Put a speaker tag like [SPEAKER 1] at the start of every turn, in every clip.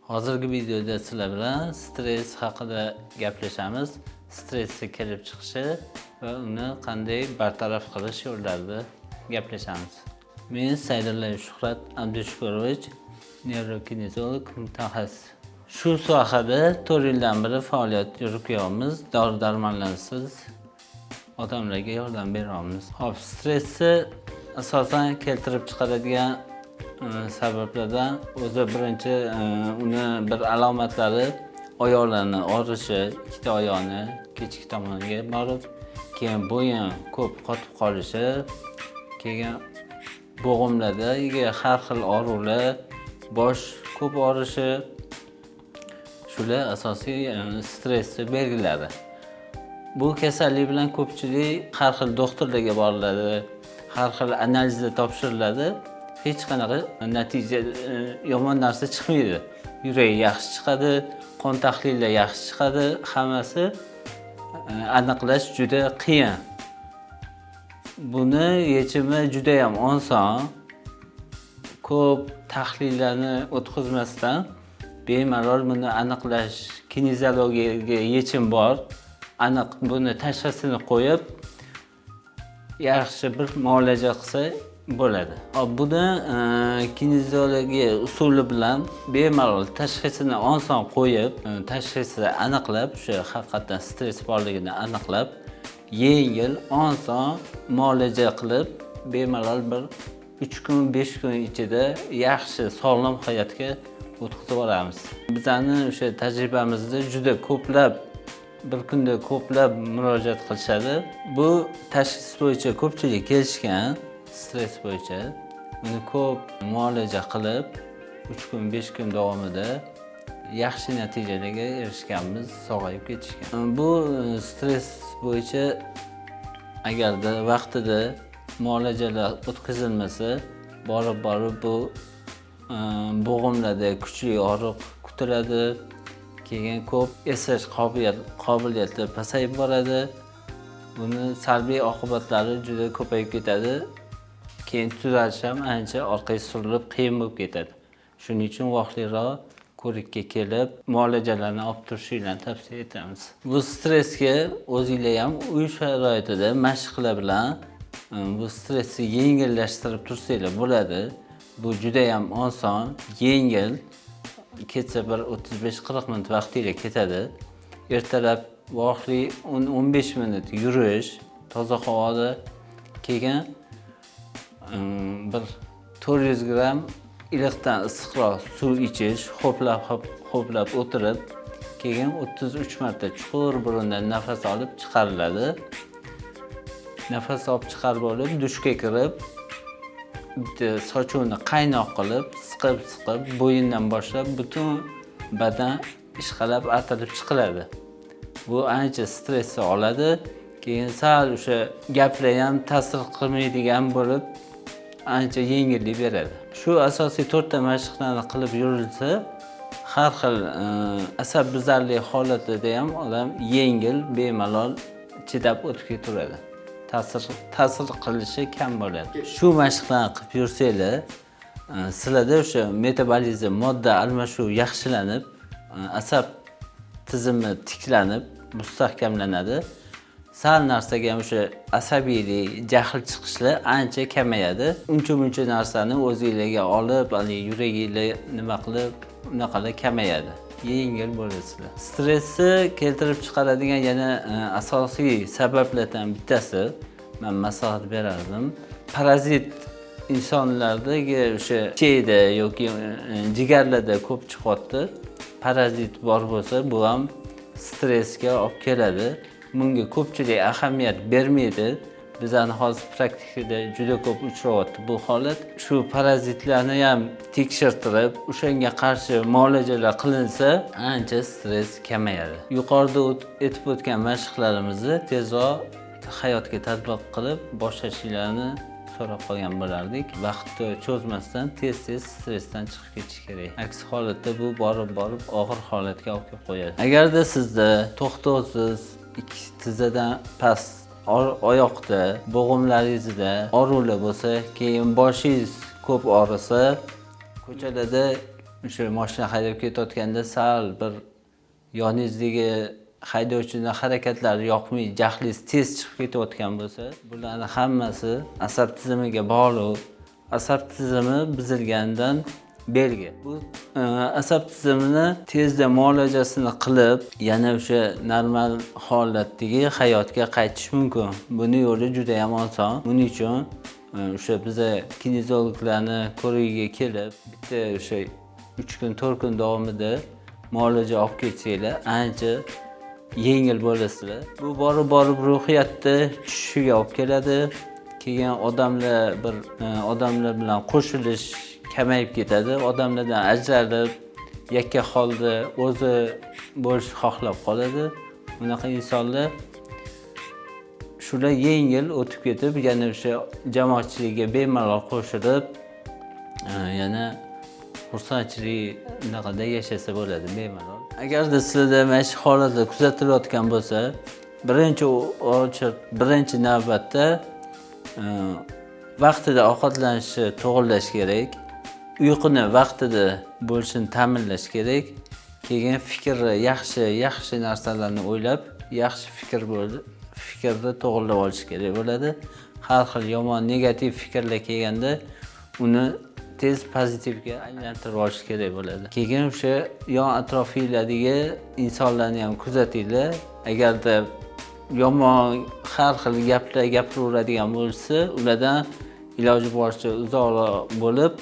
[SPEAKER 1] Hozirgi videoda sizlar bilan stress haqida gaplashamiz. Stressni kelib chiqishi va uni qanday bartaraf qilish yo'llarida gaplashamiz. Men Saydullayev Shuhrat Abdushukurovich, neyrokinezolog mutaxassis. Shu sohada 4 yildan beri faoliyat yuritamiz. Dori-darmonlarsiz odamlarga yordam beramiz. Hop, stressni asosan keltirib chiqaradigan sabablardan o'zi birinchi uni bir alomatlari oyoqlarni og'rishi, ikkita oyoqni kechki tomoniga borib, keyin bo'yin ko'p qotib qolishi, keyin bo'g'imlarda har xil og'ruvlar, bosh ko'p og'rishi, shular asosiy stressni belgilari. Bu kasallik bilan ko'pchilik har xil doktorlarga boriladi, har xil analizlar topshiriladi. Hech qanaqa natija, yomon narsa chiqmaydi. Yurak yaxshi chiqadi, qon tahlili yaxshi chiqadi, hammasi aniqlash juda qiyin. Buni yechimi juda ham oson. Ko'p tahlillarni o'tkazmasdan bemalol buni aniqlash, kinezologiyaga yechim bor. Aniq buni tashxisini qo'yib, yaxshi bir muolaja qilsa bo'ladi. Buni kinezologiya usuli bilan bemalol tashxisini oson qo'yib, tashxisni aniqlab, o'sha haqiqatan stress borligini aniqlab, yengil, oson muolaja qilib, bemalol bir 3 kun, 5 kun ichida yaxshi, sog'lom hayotga o'tkazib olamiz. Bizning o'sha tajribamizda juda ko'plab bir kunda ko'plab murojaat qilishadi. Bu tashxis bo'yicha ko'pchilik kelishgan. Stress bo'yicha uni ko'p muolaja qilib 3 kun 5 kun davomida yaxshi natijalarga erishganmiz, sog'ayib ketishgan. Bu stress bo'yicha agarda vaqtida muolajalar o'tkazilmasa, borib bu bo'g'imlarda kuchli og'riq kutiladi, keyin ko'p eslash qobiliyati pasayib boradi. Buni salbiy oqibatlari juda ko'payib ketadi. Keyin tuzalish ham ancha orqaga surilib qiyin bo'lib ketadi. Shuning uchun vaqtliroq ko'rikka kelib, muolajalarni olib turishingizni tavsiya etamiz. Bu stressga o'zingizlar ham uy sharoitida mashqlar bilan bu stressni yengillashtirib tursanglar bo'ladi. Bu juda ham oson, yengil. Ketsa bir 35-40 minut vaqtingiz ketadi. Ertalab vaqtli 10-15 minut yurish, toza havoda, keyin bir 400 gram iliqdan issiqroq suv ichish, ho'plab o'tirib, keyin 33 marta chuqur burundan nafas olib chiqariladi. Nafas olib chiqarib olib, dushga kirib, sochuvni qaynoq qilib, siqib, bo'yindan boshlab butun badan ishqalab artilib chiqiladi. Bu ancha stressni oladi. Keyin sal o'sha gaplar ham ta'sir qilmaydigan bo'lib, ancha yengillik beradi. Shu asosiy 4 ta mashqlarni qilib yurilsa, har xil asabbuzarlik holatida ham odam yengil, bemalol chidab o'tib ketaveradi. Ta'sir qilishi kam bo'ladi. Shu mashqlarni qilib yursanglar, sizlarda o'sha metabolizm, modda almashuv yaxshilanib, asab tizimi tiklanib, mustahkamlanadi. Sal narsaga ham o'sha asabiylik, jahl chiqishlar ancha kamayadi. Uncha narsani o'zingizlarga olib, yuragingizlar nima qilib, unaqalar kamayadi. Yengil bo'lasizlar. Stressni keltirib chiqaradigan yana asosiy sabablardan bittasi, men maslahat berardim. Parazit insonlardagi o'sha ichida yoki jigarlarda ko'p chiqyapti. Parazit bor bo'lsa, bu ham stressga olib keladi. Bunga ko'pchilik ahamiyat bermaydi. Bizning hozir praktikada juda ko'p uchrayapti bu holat. Shu parazitlarni ham tekshirtirib, o'shanga qarshi muolajalar qilinsa, ancha stress kamayadi. Yuqorida aytib o'tgan mashqlarimizni tezroq hayotga tatbiq qilib, boshlashingizni so'rab qolgan bo'lardik. Vaqtni cho'zmasdan tez stressdan chiqib ketish kerak. Aks holatda bu borib og'ir holatga olib kelib qo'yadi. Agarda sizda to'xtovsiz tizzadan past oyoqda, bo'g'imlaringizda og'ruvlar bo'lsa, keyin boshingiz ko'p og'risa, ko'chalarda o'sha mashina haydab ketayotganda sal bir yoningizdagi haydovchini harakatlari yoqmay, jahlingiz tez chiqib ketayotgan bo'lsa, bularning hammasi asab tizimiga bog'liq. Asab tizimi buzilganidan belgi. Bu asab tizimini tezda muolajasini qilib, yana o'sha normal holatdagi hayotga qaytish mumkin. Buni yo'li juda ham oson. Buning uchun o'sha biza kinezologlarni ko'rigiga kelib, bitta o'sha 3 kun, 4 kun davomida muolaja olib ketsanglar, ancha yengil bo'lasizlar. Bu borib ruhiyatda tushishiga olib keladi. Keyin odamlar bilan qo'shilish kamayib ketadi. Odamlardan ajralib, yakka holda o'zi bo'lishni xohlab qoladi. Bunaqa insonlar shular yengil o'tib ketib, yana o'sha jamoatchilikka bemalol qo'shilib, yana xursandchilik naqada yashasa bo'ladi bemalol. Agarda sizlarda mana shu holatlar kuzatilayotgan bo'lsa, birinchi navbatda vaqtida ovqatlanishni to'g'irlash kerak. Uyquni vaqtida bo'lishini ta'minlash kerak. Keyin yaxshi narsalarni o'ylab, yaxshi fikrni to'g'irlab olish kerak bo'ladi. Har xil yomon, negativ fikrlar kelganda uni tez pozitivga aylantirib olish kerak bo'ladi. Keyin o'sha yon atrofinglardagi insonlarni ham kuzatinglar. Agarda yomon har xil gaplar gapiraveradigan bo'lsa, ulardan iloji boricha uzoqroq bo'lib,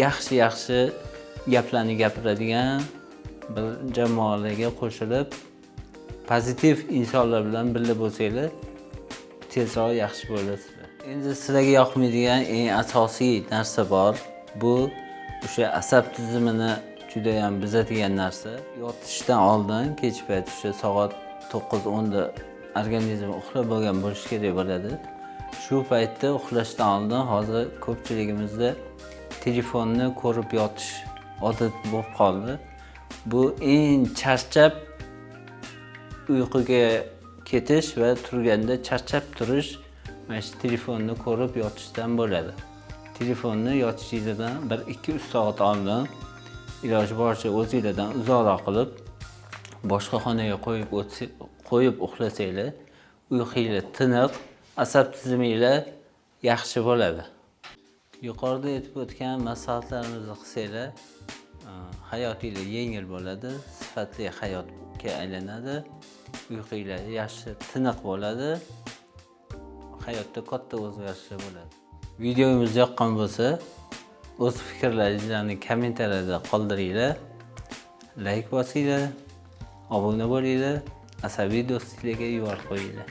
[SPEAKER 1] yaxshi gaplarni gapiradigan bir jamoalarga qo'shilib, pozitiv insonlar bilan birga bo'lsanglar, tezroq yaxshi bo'lasizlar. Endi sizlarga yoqmaydigan eng asosiy narsa bor. Bu o'sha asab tizimini juda ham buzadigan narsa. Yotishdan oldin kech payt o'sha soat 9-10 da organizm uxlab bo'lgan bo'lishi kerak bo'ladi. Shu paytda uxlashdan oldin hozir ko'pchiligimizda telefonni ko'rib yotish odat bo'lib qoldi. Bu eng charchab uyquga ketish va turganda charchab turish mana shu telefonni ko'rib yotishdan bo'ladi. Telefonni yotishingizdan 1-2-3 soat oldin iloji boricha o'zingizdan uzoqroq qilib, boshqa xonaga qo'yib uxlasanglar, uyqingiz tiniq, asab tiziminglar yaxshi bo'ladi. Yuqorida aytib o'tgan maslahatlarimizni qilsanglar, hayotingiz yengil bo'ladi, sifatli hayotga aylanadi, uyqingiz yaxshi, tiniq bo'ladi, hayotda katta o'zgarishlar bo'ladi. Videomiz yoqqan bo'lsa, o'z fikrlaringizni kommentariyada qoldiringlar, like bosinglar, obuna bo'linglar, asabiy do'stliklarga yuborib qo'yinglar.